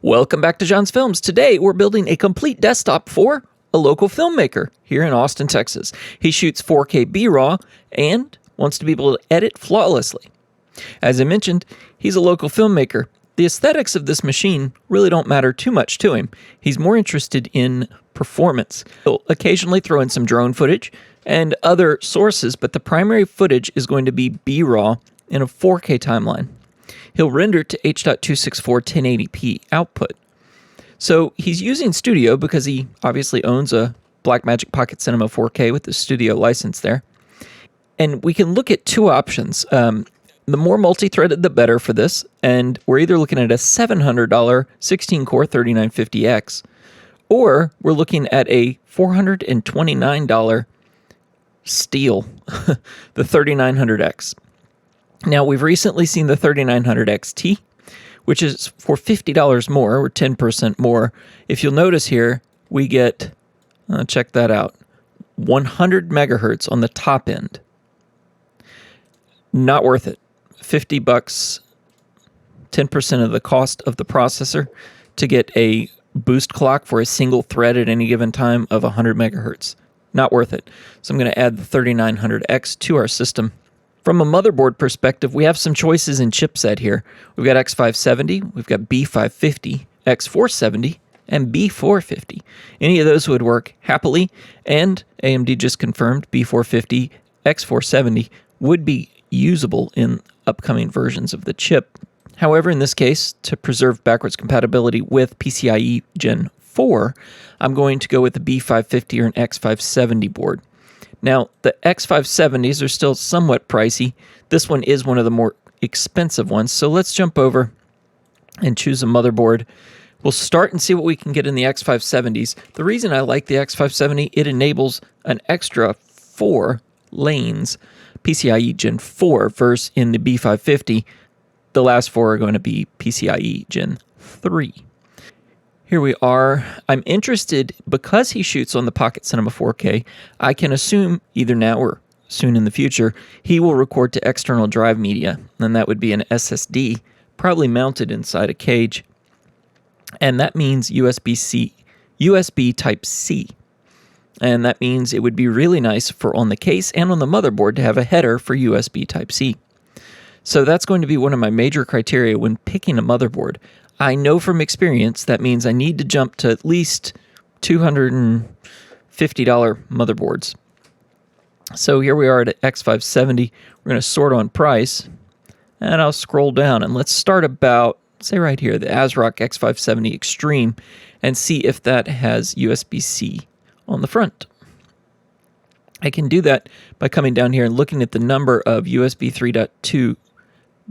Welcome back to John's Films. Today we're building a complete desktop for a local filmmaker here in Austin, Texas. He shoots 4K BRAW and wants to be able to edit flawlessly. As I mentioned, he's a local filmmaker. The aesthetics of this machine really don't matter too much to him. He's more interested in performance. He'll occasionally throw in some drone footage and other sources, but the primary footage is going to be BRAW in a 4K timeline. He'll render to H.264 1080p output. So he's using Studio because he obviously owns a Blackmagic Pocket Cinema 4K with the Studio license there. And we can look at two options. The more multi-threaded, the better for this. And we're either looking at a $700 16-core 3950X, or we're looking at a $429 Steel, the 3900X. Now, we've recently seen the 3900 XT, which is for $50 more, or 10% more. If you'll notice here, we get, check that out, 100 megahertz on the top end. Not worth it. $50, 10% of the cost of the processor to get a boost clock for a single thread at any given time of 100 megahertz. Not worth it. So I'm going to add the 3900X to our system. From a motherboard perspective, we have some choices in chipset here. We've got X570, we've got B550, X470, and B450. Any of those would work happily, and AMD just confirmed B450, X470 would be usable in upcoming versions of the chip. However, in this case, to preserve backwards compatibility with PCIe Gen 4, I'm going to go with the B550 or an X570 board. Now, the X570s are still somewhat pricey. This one is one of the more expensive ones, so let's jump over and choose a motherboard. We'll start and see what we can get in the X570s. The reason I like the X570, it enables an extra 4 lanes PCIe Gen 4 versus in the B550, the last 4 are going to be PCIe Gen 3. Here we are. I'm interested, because he shoots on the Pocket Cinema 4K, I can assume either now or soon in the future, he will record to external drive media, and that would be an SSD, probably mounted inside a cage. And that means USB Type-C. And that means it would be really nice for on the case and on the motherboard to have a header for USB Type-C. So that's going to be one of my major criteria when picking a motherboard. I know from experience that means I need to jump to at least $250 motherboards. So here we are at X570. We're going to sort on price, and I'll scroll down, and let's start about, say right here, the ASRock X570 Extreme, and see if that has USB-C on the front. I can do that by coming down here and looking at the number of USB 3.2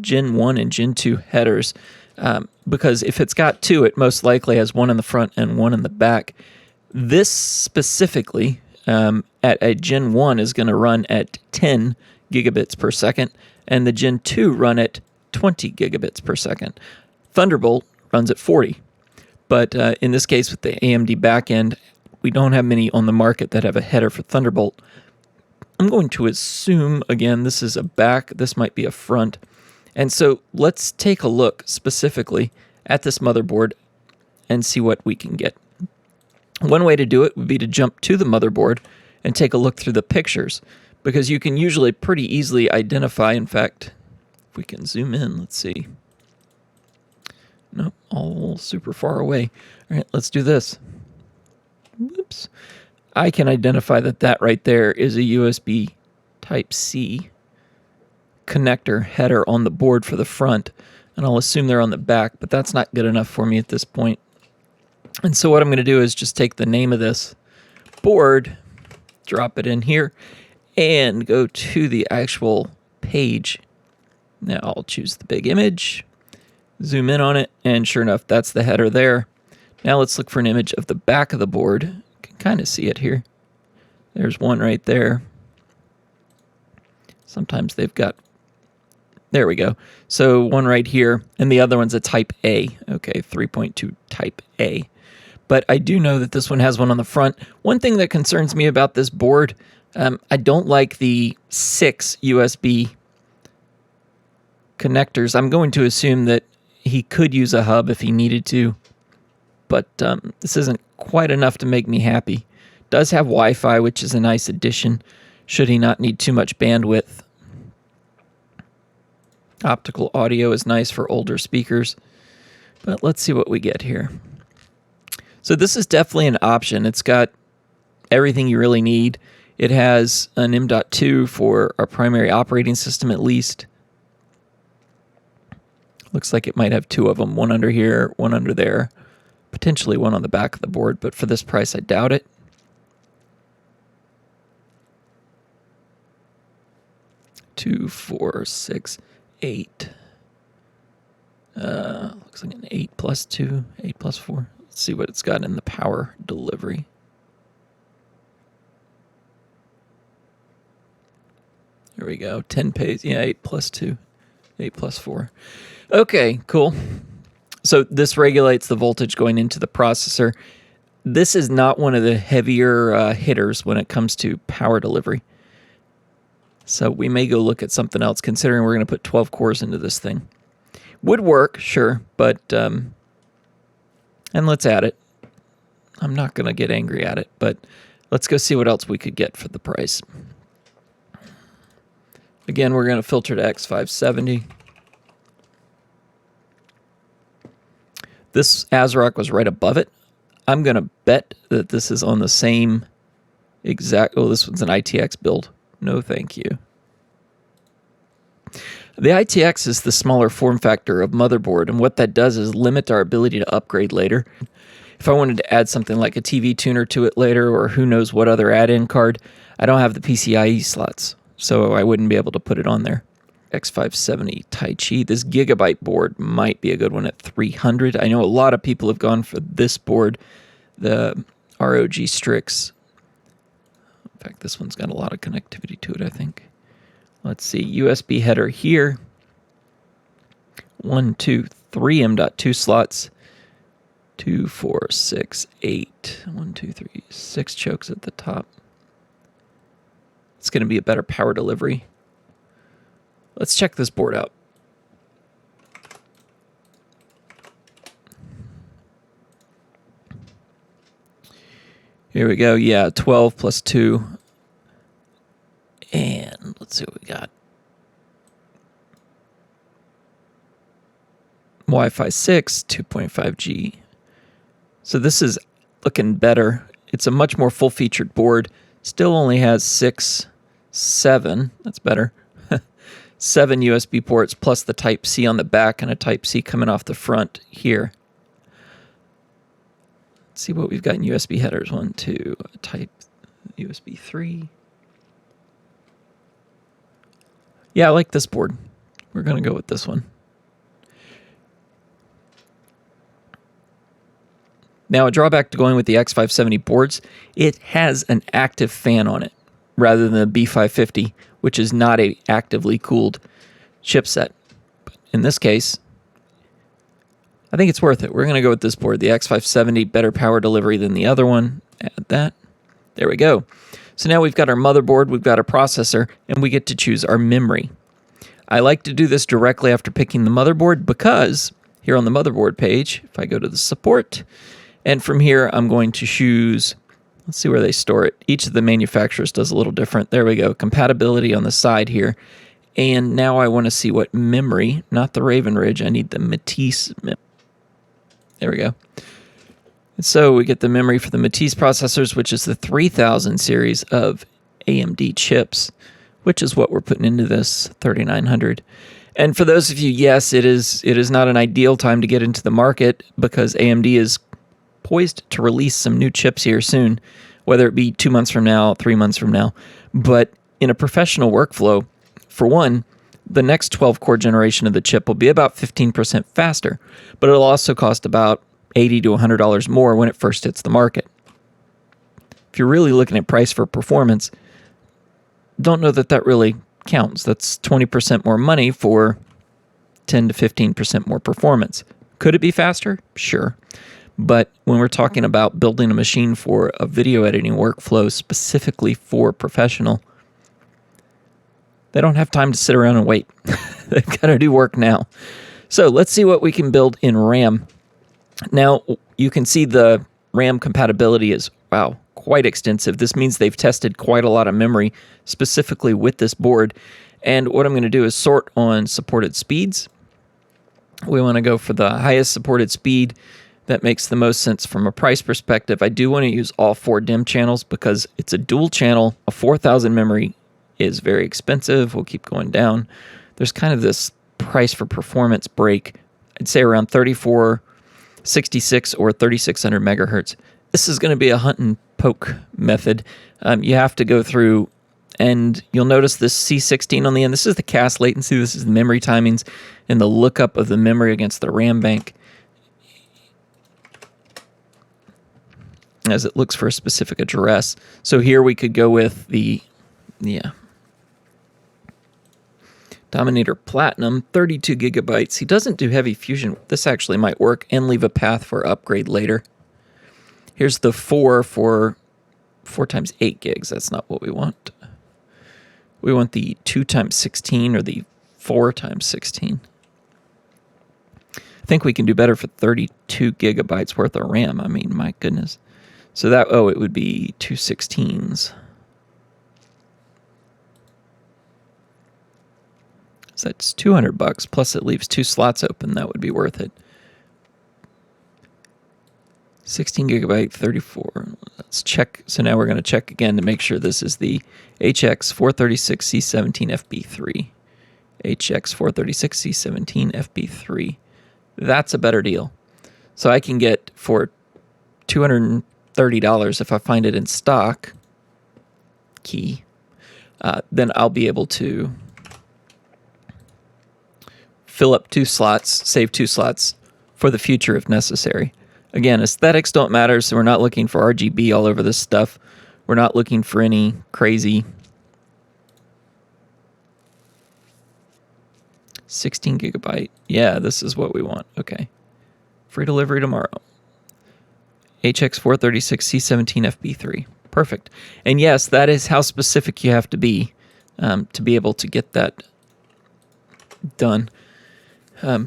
Gen 1 and Gen 2 headers. Because if it's got 2, it most likely has one in the front and one in the back. This specifically, at a Gen 1, is going to run at 10 gigabits per second, and the Gen 2 run at 20 gigabits per second. Thunderbolt runs at 40. But in this case, with the AMD backend, we don't have many on the market that have a header for Thunderbolt. I'm going to assume, again, this is a back, this might be a front. And so let's take a look specifically at this motherboard and see what we can get. One way to do it would be to jump to the motherboard and take a look through the pictures, because you can usually pretty easily identify. In fact, if we can zoom in, let's see. Nope, all super far away. All right, let's do this. Whoops. I can identify that right there is a USB Type-C connector header on the board for the front, and I'll assume they're on the back, but that's not good enough for me at this point. And so what I'm going to do is just take the name of this board, drop it in here, and go to the actual page. Now I'll choose the big image, zoom in on it, and sure enough, that's the header there. Now let's look for an image of the back of the board. You can kind of see it here. There's one right there. Sometimes they've got, there we go. So one right here, and the other one's a Type A. Okay, 3.2 Type A. But I do know that this one has one on the front. One thing that concerns me about this board, I don't like the 6 USB connectors. I'm going to assume that he could use a hub if he needed to. but this isn't quite enough to make me happy. Does have Wi-Fi, which is a nice addition, should he not need too much bandwidth. Optical audio is nice for older speakers, but let's see what we get here. So this is definitely an option. It's got everything you really need. It has an M.2 for our primary operating system at least. Looks like it might have two of them, one under here, one under there, potentially one on the back of the board, but for this price I doubt it. Two, 4, 6, 8. Looks like an 8 plus 2, 8 plus 4. Let's see what it's got in the power delivery. Here we go. 10 pays. Yeah, 8 plus 2, 8 plus 4. Okay, cool. So this regulates the voltage going into the processor. This is not one of the heavier hitters when it comes to power delivery. So we may go look at something else, considering we're going to put 12 cores into this thing. Would work, sure, but and let's add it. I'm not going to get angry at it, but let's go see what else we could get for the price. Again, we're going to filter to X570. This ASRock was right above it. I'm going to bet that this is on the same exact... Oh, this one's an ITX build. No, thank you. The ITX is the smaller form factor of motherboard, and what that does is limit our ability to upgrade later. If I wanted to add something like a TV tuner to it later, or who knows what other add-in card, I don't have the PCIe slots, so I wouldn't be able to put it on there. X570 Tai Chi. This Gigabyte board might be a good one at 300. I know a lot of people have gone for this board, the ROG Strix. In fact, this one's got a lot of connectivity to it, I think. Let's see, USB header here. 1, 2, 3 M.2 slots. 2, 4, 6, 8. 1, 2, 3, 6 chokes at the top. It's going to be a better power delivery. Let's check this board out. Here we go. Yeah, 12 plus 2. And let's see what we got. Wi-Fi 6, 2.5G. So this is looking better. It's a much more full-featured board. Still only has 6, 7. That's better. 7 USB ports plus the Type-C on the back and a Type-C coming off the front here. Let's see what we've got in USB headers. 1, 2, Type USB 3. Yeah, I like this board. We're going to go with this one. Now, a drawback to going with the X570 boards, it has an active fan on it rather than the B550, which is not a actively cooled chipset. But in this case, I think it's worth it. We're going to go with this board, the X570, better power delivery than the other one. Add that. There we go. So now we've got our motherboard, we've got our processor, and we get to choose our memory. I like to do this directly after picking the motherboard because here on the motherboard page, if I go to the support, and from here I'm going to choose, let's see where they store it. Each of the manufacturers does a little different. There we go, compatibility on the side here. And now I want to see what memory, not the Raven Ridge, I need the Matisse memory. There we go. And so we get the memory for the Matisse processors, which is the 3000 series of AMD chips, which is what we're putting into this 3900. And for those of you, yes, it is not an ideal time to get into the market because AMD is poised to release some new chips here soon, whether it be 2 months from now, 3 months from now. But in a professional workflow, for one, the next 12-core generation of the chip will be about 15% faster, but it'll also cost about $80 to $100 more when it first hits the market. If you're really looking at price for performance, don't know that that really counts. That's 20% more money for 10 to 15% more performance. Could it be faster? Sure. But when we're talking about building a machine for a video editing workflow specifically for professional, they don't have time to sit around and wait. They've got to do work now. So let's see what we can build in RAM. Now, you can see the RAM compatibility is, wow, quite extensive. This means they've tested quite a lot of memory specifically with this board. And what I'm going to do is sort on supported speeds. We want to go for the highest supported speed. That makes the most sense from a price perspective. I do want to use all 4 DIMM channels because it's a dual channel. A 4000 memory is very expensive. We'll keep going down. There's kind of this price for performance break. I'd say around 3466 or 3600 megahertz. This is going to be a hunt and poke method. You have to go through, and you'll notice this C16 on the end. This is the cast latency. This is the memory timings and the lookup of the memory against the RAM bank as it looks for a specific address. So here we could go with the Dominator Platinum, 32 gigabytes. He doesn't do heavy fusion. This actually might work and leave a path for upgrade later. Here's the 4 for 4 times 8 gigs. That's not what we want. We want the 2 times 16 or the 4 times 16. I think we can do better for 32 gigabytes worth of RAM. I mean, my goodness. So that, it would be 2 16s. So that's $200, plus it leaves 2 slots open. That would be worth it. 16 gigabyte, 34. Let's check. So now we're going to check again to make sure this is the HX436C17FB3. HX436C17FB3. That's a better deal. So I can get for $230 if I find it in stock, then I'll be able to fill up 2 slots, save 2 slots for the future if necessary. Again, aesthetics don't matter, so we're not looking for RGB all over this stuff. We're not looking for any crazy 16 gigabyte. Yeah, this is what we want. Okay. Free delivery tomorrow. HX436C17FB3. Perfect. And yes, that is how specific you have to be able to get that done.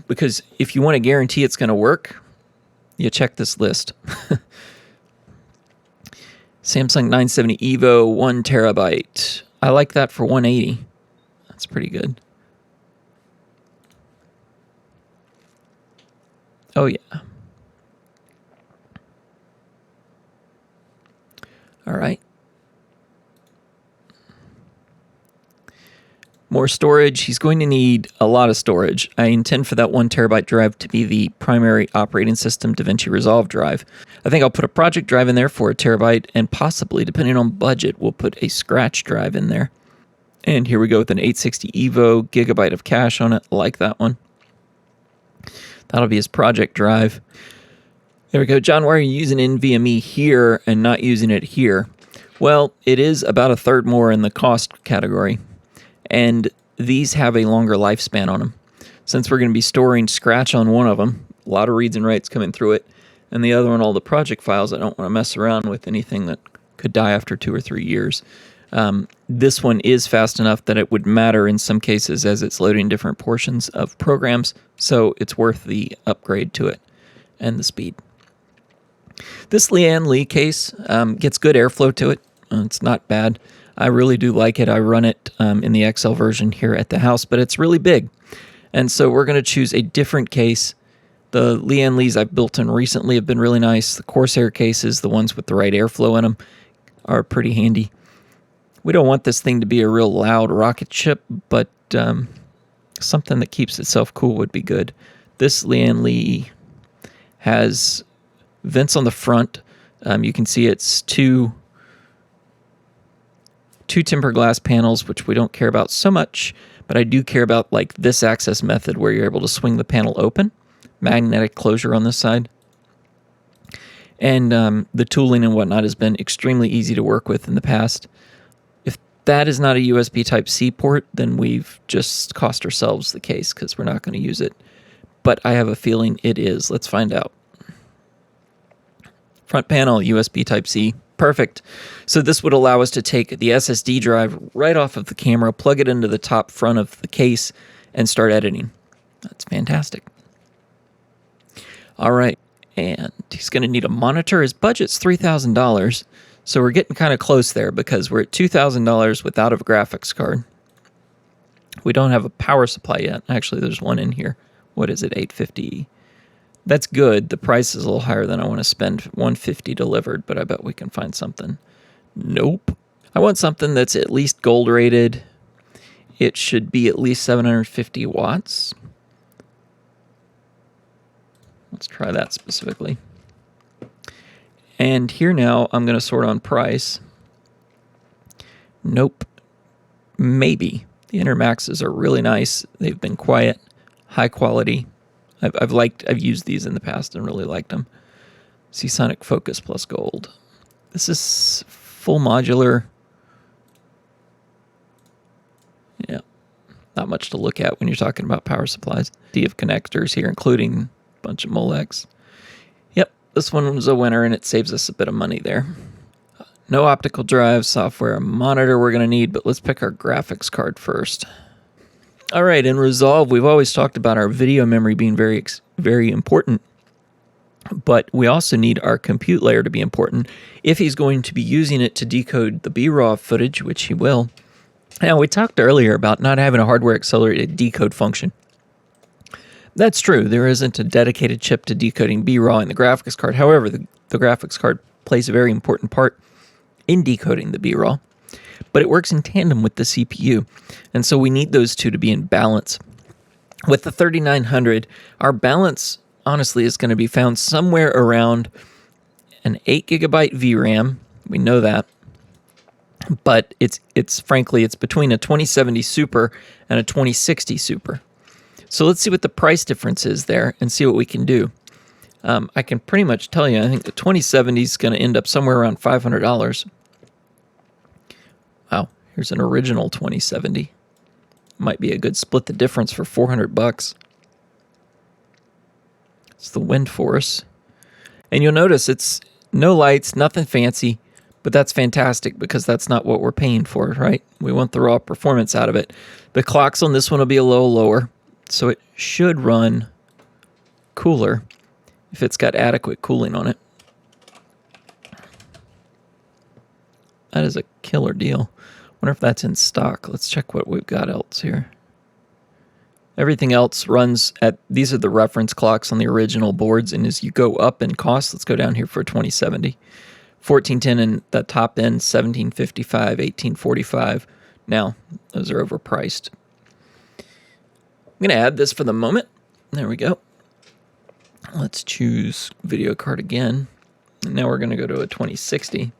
Because if you want to guarantee it's going to work, you check this list. Samsung 970 EVO, 1 terabyte. I like that for 180. That's pretty good. Oh, yeah. All right. More storage. He's going to need a lot of storage. I intend for that 1 terabyte drive to be the primary operating system Davinci Resolve drive. I think I'll put a project drive in there for 1 terabyte, and possibly, depending on budget, we'll put a scratch drive in there. And here we go with an 860 EVO, gigabyte of cache on it. I like that one. That'll be his project drive. There we go. John, why are you using NVMe here and not using it here? Well, it is about a third more in the cost category. And these have a longer lifespan on them. Since we're going to be storing Scratch on one of them, a lot of reads and writes coming through it, and the other one, all the project files, I don't want to mess around with anything that could die after 2 or 3 years. This one is fast enough that it would matter in some cases as it's loading different portions of programs, so it's worth the upgrade to it and the speed. This Lian Li case gets good airflow to it. It's not bad. I really do like it. I run it in the XL version here at the house, but it's really big. And so we're going to choose a different case. The Lian Lis I've built in recently have been really nice. The Corsair cases, the ones with the right airflow in them, are pretty handy. We don't want this thing to be a real loud rocket ship, but something that keeps itself cool would be good. This Lian Li has vents on the front. You can see it's two tempered glass panels, which we don't care about so much, but I do care about like this access method where you're able to swing the panel open, magnetic closure on this side. And the tooling and whatnot has been extremely easy to work with in the past. If that is not a USB Type-C port, then we've just cost ourselves the case because we're not going to use it. But I have a feeling it is. Let's find out. Front panel, USB Type-C. Perfect. So this would allow us to take the SSD drive right off of the camera, plug it into the top front of the case, and start editing. That's fantastic. All right. And he's going to need a monitor. His budget's $3,000. So we're getting kind of close there because we're at $2,000 without a graphics card. We don't have a power supply yet. Actually, there's one in here. What is it? $850. That's good. The price is a little higher than I want to spend. $150 delivered, but I bet we can find something. Nope. I want something that's at least gold rated. It should be at least 750 watts. Let's try that specifically. And here now, I'm going to sort on price. Nope. Maybe. The Intermaxes are really nice. They've been quiet, high quality. I've used these in the past and really liked them. Seasonic Focus plus gold. This is full modular. Yeah, not much to look at when you're talking about power supplies. D of connectors here, including a bunch of Molex. Yep, this one was a winner, and it saves us a bit of money there. No optical drive, software, monitor we're going to need, but let's pick our graphics card first. All right, in Resolve, we've always talked about our video memory being very important, but we also need our compute layer to be important if he's going to be using it to decode the BRAW footage, which he will. Now, we talked earlier about not having a hardware-accelerated decode function. That's true. There isn't a dedicated chip to decoding BRAW in the graphics card. However, the graphics card plays a very important part in decoding the BRAW, but it works in tandem with the CPU, and so we need those two to be in balance. With the 3900, our balance, honestly, is going to be found somewhere around an 8GB VRAM. We know that. But it's frankly, it's between a 2070 Super and a 2060 Super. So let's see what the price difference is there and see what we can do. I can pretty much tell you, I think the 2070 is going to end up somewhere around $500. Wow, here's an original 2070. Might be a good split the difference for $400. It's the Wind Force. And you'll notice it's no lights, nothing fancy. But that's fantastic because that's not what we're paying for, right? We want the raw performance out of it. The clocks on this one will be a little lower, so it should run cooler if it's got adequate cooling on it. That is a killer deal. Wonder if that's in stock. Let's check what we've got else here. Everything else runs at, these are the reference clocks on the original boards, and as you go up in cost, let's go down here for 2070. 1410 in the top end, 1755, 1845. Now, those are overpriced. I'm going to add this for the moment. There we go. Let's choose video card again. And now we're going to go to a 2060.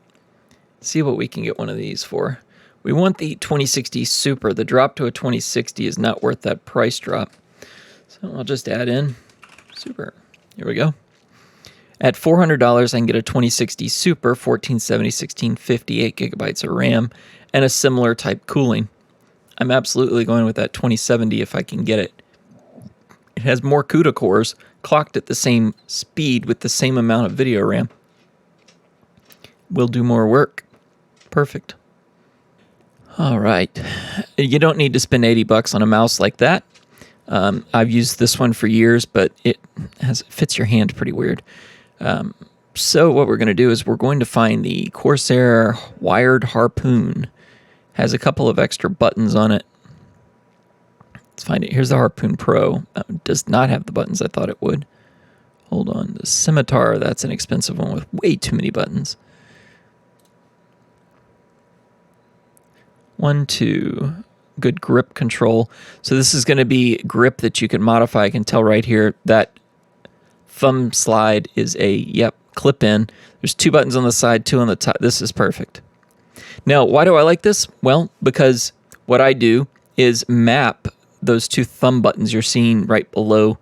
See what we can get one of these for. We want the 2060 Super. The drop to a 2060 is not worth that price drop. So I'll just add in Super. Here we go. At $400, I can get a 2060 Super, 1470, 1650, 8GB of RAM, and a similar type cooling. I'm absolutely going with that 2070 if I can get it. It has more CUDA cores, clocked at the same speed with the same amount of video RAM. Will do more work. Perfect. All right. You don't need to spend $80 on a mouse like that. I've used this one for years, but it fits your hand pretty weird. So what we're going to do is we're going to find the Corsair Wired Harpoon. Has a couple of extra buttons on it. Let's find it. Here's the Harpoon Pro. Does not have the buttons I thought it would. Hold on. The Scimitar, that's an expensive one with way too many buttons. 1, 2. Good grip control. So this is going to be grip that you can modify. I can tell right here that thumb slide is a, clip in. There's 2 buttons on the side, 2 on the top. This is perfect. Now, why do I like this? Well, because what I do is map those 2 thumb buttons you're seeing right below,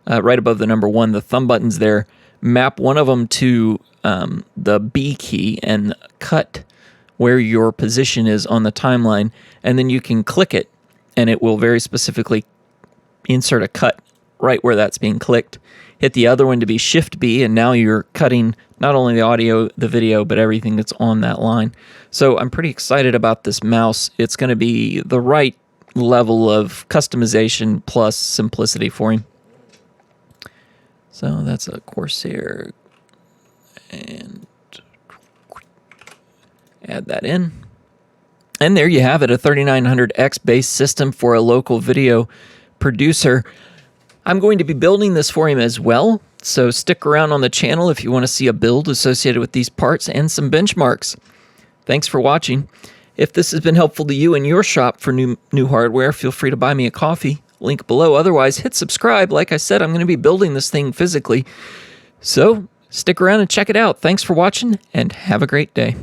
right above the number 1, the thumb buttons there, map one of them to the B key and cut where your position is on the timeline, and then you can click it, and it will very specifically insert a cut right where that's being clicked. Hit the other one to be Shift B, and now you're cutting not only the audio, the video, but everything that's on that line. So I'm pretty excited about this mouse. It's going to be the right level of customization plus simplicity for him. So that's a Corsair, and add that in. And there you have it, a 3900X base system for a local video producer. I'm going to be building this for him as well, so stick around on the channel if you want to see a build associated with these parts and some benchmarks. Thanks for watching. If this has been helpful to you in your shop for new hardware, feel free to buy me a coffee. Link below. Otherwise, hit subscribe. Like I said, I'm going to be building this thing physically. So stick around and check it out. Thanks for watching, and have a great day.